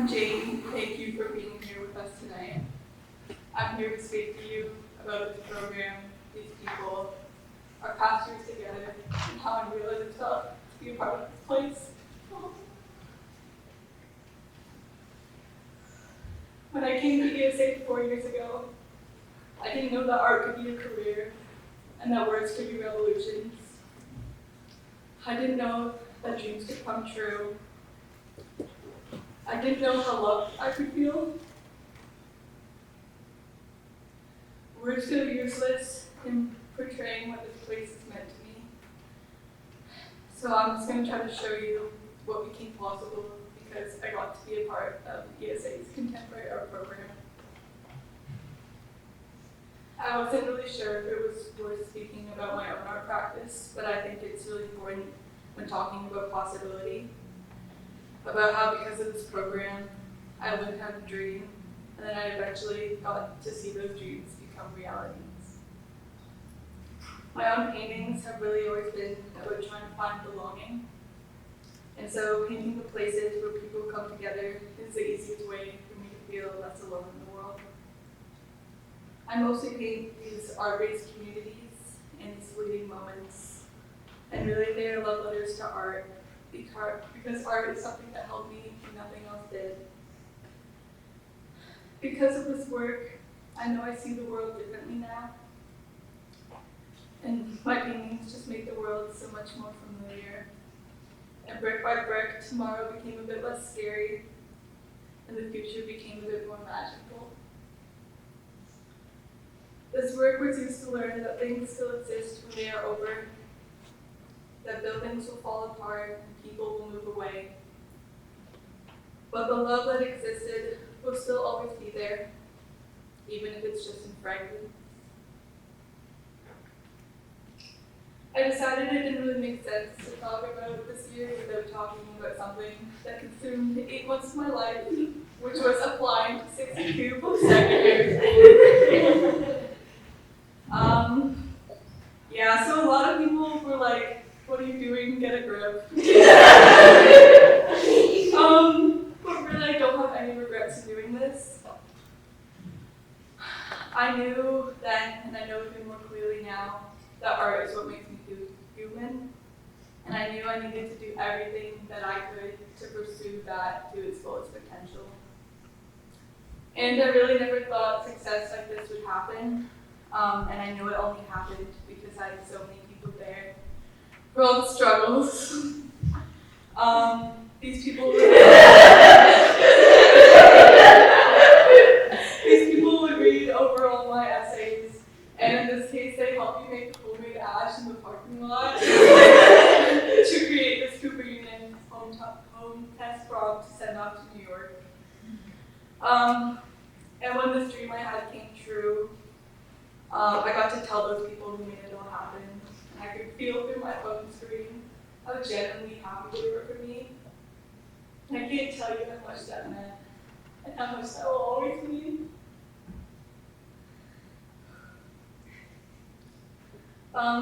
I'm Jane. Thank you for being here with us tonight. I'm here to speak to you about this program, these people, our past years together, and how I realize it's felt to be a part of this place. When I came to ESA 4 years ago, I didn't know that art could be a career and that words could be revolutions. I didn't know that dreams could come true. I didn't know how loved I could feel. Words feel useless in portraying what this place has meant to me. So I'm just going to try to show you what became possible because I got to be a part of ESA's contemporary art program. I wasn't really sure if it was worth speaking about my own art practice, but I think it's really important when talking about possibility, about how because of this program, I learned how to dream, and then I eventually got to see those dreams become realities. My own paintings have really always been about trying to find belonging, and so painting the places where people come together is the easiest way for me to feel less alone in the world. I mostly paint these art-based communities and these fleeting moments, and really they are love letters to art, because art is something that helped me when nothing else did. Because of this work, I know I see the world differently now, and my paintings just make the world so much more familiar. And brick by brick, tomorrow became a bit less scary, and the future became a bit more magical. This work was used to learn that things still exist when they are over, that buildings will fall apart and people will move away. But the love that existed will still always be there, even if it's just in fragments. I decided it didn't really make sense to talk about this year without talking about something that consumed 8 months of my life, which was applying to 62 post-second years. Yeah, so a lot of people were like, what are you doing? Get a grip. But really, I don't have any regrets in doing this. I knew then, and I know even more clearly now, that art is what makes me feel human. And I knew I needed to do everything that I could to pursue that to its fullest potential. And I really never thought success like this would happen. And I know it only happened because I had so many people there for all the struggles. These people would read over all my essays, and in this case, they helped me make the homemade ash in the parking lot to create this Cooper Union home test prompt to send off to New York. And when this dream I had came true, I got to tell those people who made it all happen, and I could feel through my phone screen how genuinely happy they were for me. And I can't tell you how much that meant, and how much that will always mean.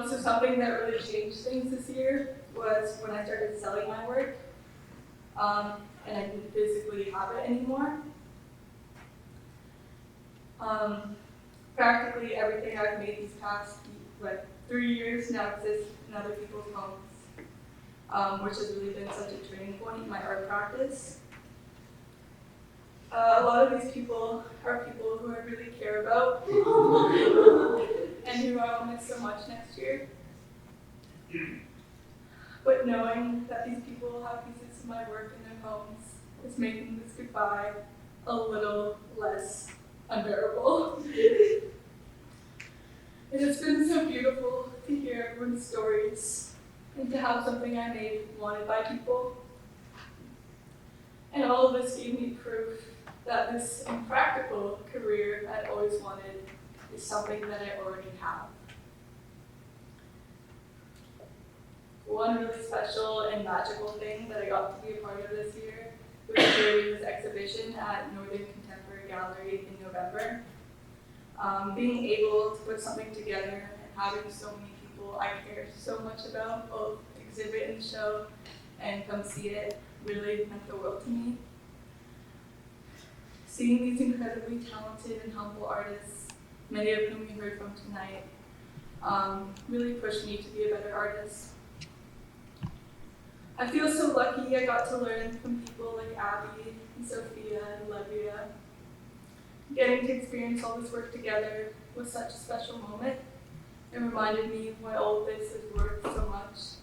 So something that really changed things this year was when I started selling my work, and I didn't physically have it anymore. Practically everything I've made these past 3 years now exists in other people's homes, which has really been such a turning point in my art practice. A lot of these people are people who I really care about and who I will miss so much next year. But knowing that these people have pieces of my work in their homes is making this goodbye a little less unbearable. It has been so beautiful to hear everyone's stories and to have something I made wanted by people. And all of this gave me proof that this impractical career I'd always wanted is something that I already have. One really special and magical thing that I got to be a part of this year was curating this exhibition at Northern Contemporary Gallery in November. Being able to put something together and having so many people I care so much about both exhibit and show and come see it really meant the world to me. Seeing these incredibly talented and humble artists, many of whom we heard from tonight, really pushed me to be a better artist. I feel so lucky I got to learn from people like Abby and Sophia and Olivia. Getting to experience all this work together was such a special moment. It reminded me of why all of this is worth so much.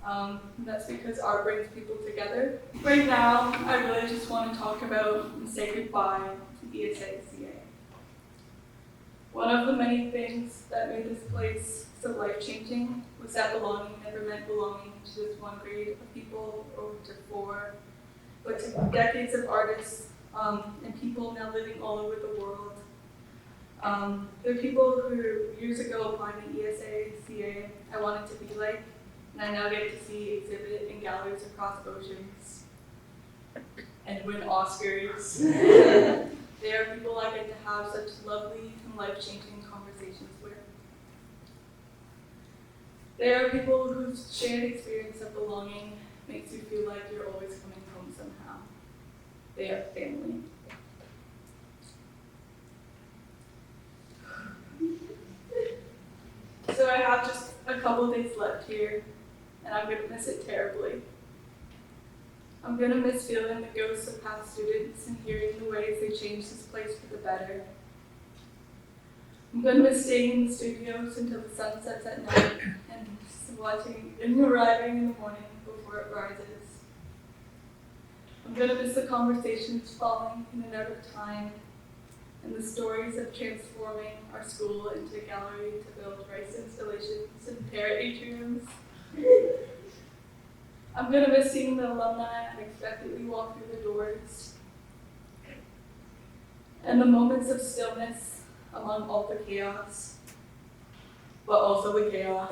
And that's because art brings people together. Right now, I really just want to talk about and say goodbye to ESACA. One of the many things that made this place so life-changing was that belonging never meant belonging to just one grade of people or to four, but to decades of artists and people now living all over the world. There are people who years ago applied to ESACA I wanted to be like, and I now get to see exhibit in galleries across oceans and win Oscars. They are people I get to have such lovely and life-changing conversations with. They are people whose shared experience of belonging makes you feel like you're always coming home somehow. They are family. So I have just a couple days left here, and I'm going to miss it terribly. I'm going to miss feeling the ghosts of past students and hearing the ways they changed this place for the better. I'm going to miss staying in the studios until the sun sets at night and just watching and arriving in the morning before it rises. I'm going to miss the conversations falling in and out of time and the stories of transforming our school into a gallery to build rice installations and parrot atriums. I'm going to miss seeing the alumni unexpectedly walk through the doors and the moments of stillness among all the chaos, but also the chaos.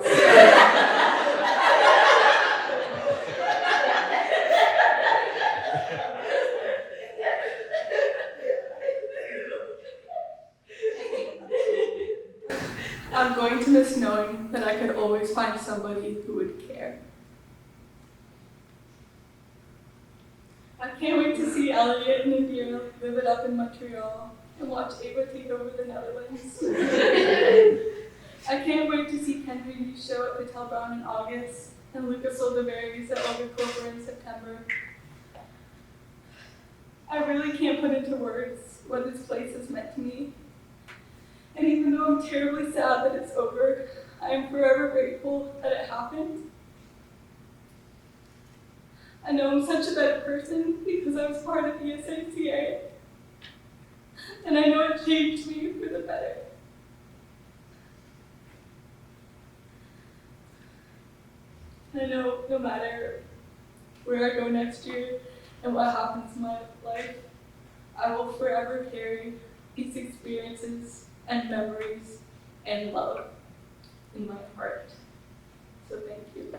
I'm going to miss knowing that I could always find somebody who would care. I can't wait to see Elliot and Indira live it up in Montreal and watch Ava take over the Netherlands. I can't wait to see Henry show at Patel Brown in August and Lucas Olderberry's at Olga Clover in September. I really can't put into words what this place has meant to me. And even though I'm terribly sad that it's over, I am forever grateful that it happened. I know I'm such a better person because I was part of the ESACA. And I know it changed me for the better. And I know no matter where I go next year and what happens in my life, I will forever carry these experiences and memories and love in my heart. So thank you.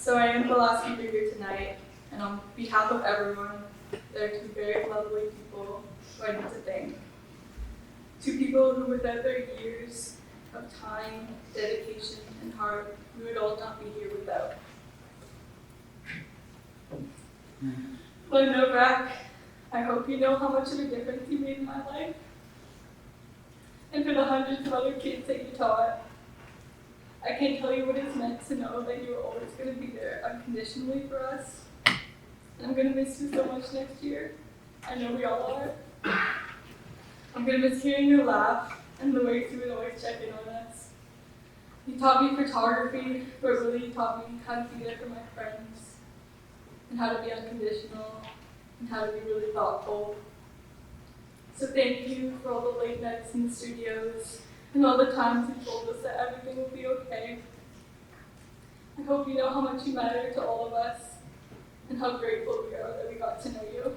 So I am the last speaker here tonight, and on behalf of everyone, there are two very lovely people who I need to thank. Two people who without their years of time, dedication, and heart, we would all not be here without. Glenn Novak, I hope you know how much of a difference you made in my life. And for the hundreds of other kids that you taught, I can't tell you what it's meant to know that you're always going to be there unconditionally for us. And I'm going to miss you so much next year. I know we all are. I'm going to miss hearing your laugh and the ways you would always check in on us. You taught me photography, but really you taught me how to be there for my friends, and how to be unconditional, and how to be really thoughtful. So thank you for all the late nights in the studios, and all the times you told us that everything will be okay. I hope you know how much you matter to all of us, and how grateful we are that we got to know you.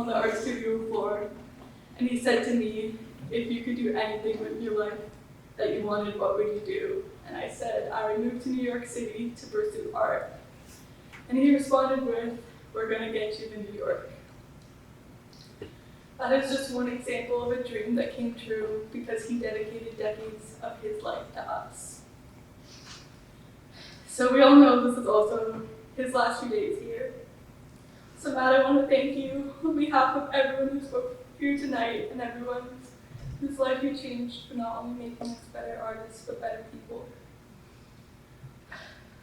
on the art studio floor, and he said to me, if you could do anything with your life that you wanted, what would you do? And I said, I would move to New York City to pursue art. And he responded with, we're gonna get you to New York. That is just one example of a dream that came true because he dedicated decades of his life to us. So we all know this is also his last few days here. So Matt, I want to thank you on behalf of everyone who spoke here tonight and everyone whose life you changed for not only making us better artists, but better people.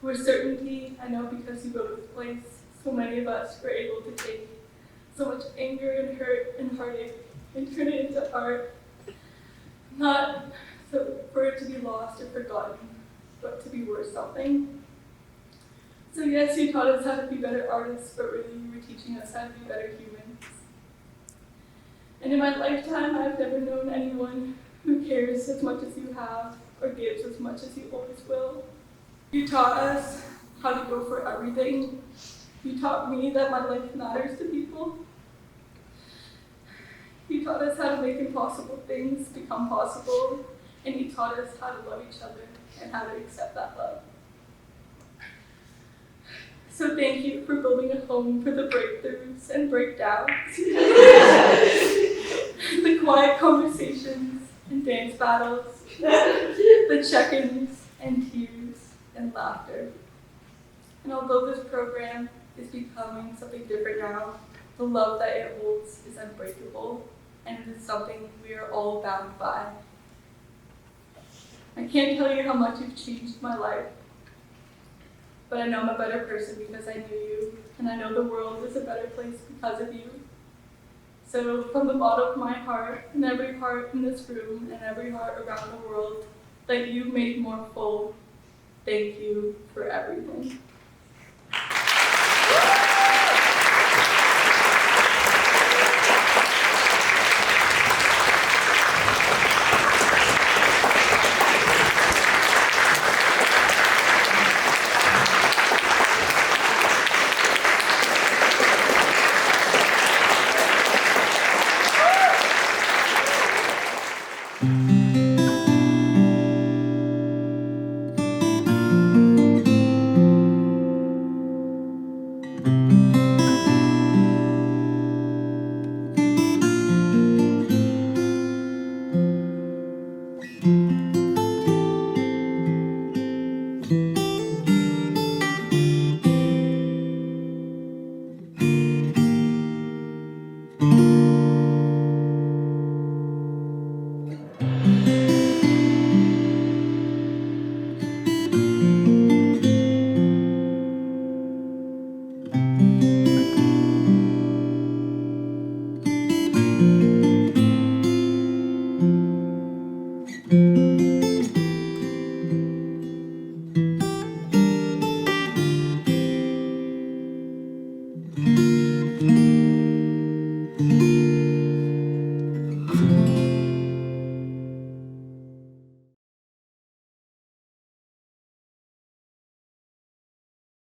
With certainty, I know because you built this place, so many of us were able to take so much anger and hurt and heartache and turn it into art. Not so for it to be lost or forgotten, but to be worth something. So yes, you taught us how to be better artists, but really you were teaching us how to be better humans. And in my lifetime, I've never known anyone who cares as much as you have, or gives as much as you always will. You taught us how to go for everything. You taught me that my life matters to people. You taught us how to make impossible things become possible, and you taught us how to love each other and how to accept that love. So thank you for building a home for the breakthroughs and breakdowns, the quiet conversations and dance battles, the check-ins and tears and laughter. And although this program is becoming something different now, the love that it holds is unbreakable, and it is something we are all bound by. I can't tell you how much you've changed my life, but I know I'm a better person because I knew you, and I know the world is a better place because of you. So from the bottom of my heart, and every heart in this room, and every heart around the world that you made more full, thank you for everything.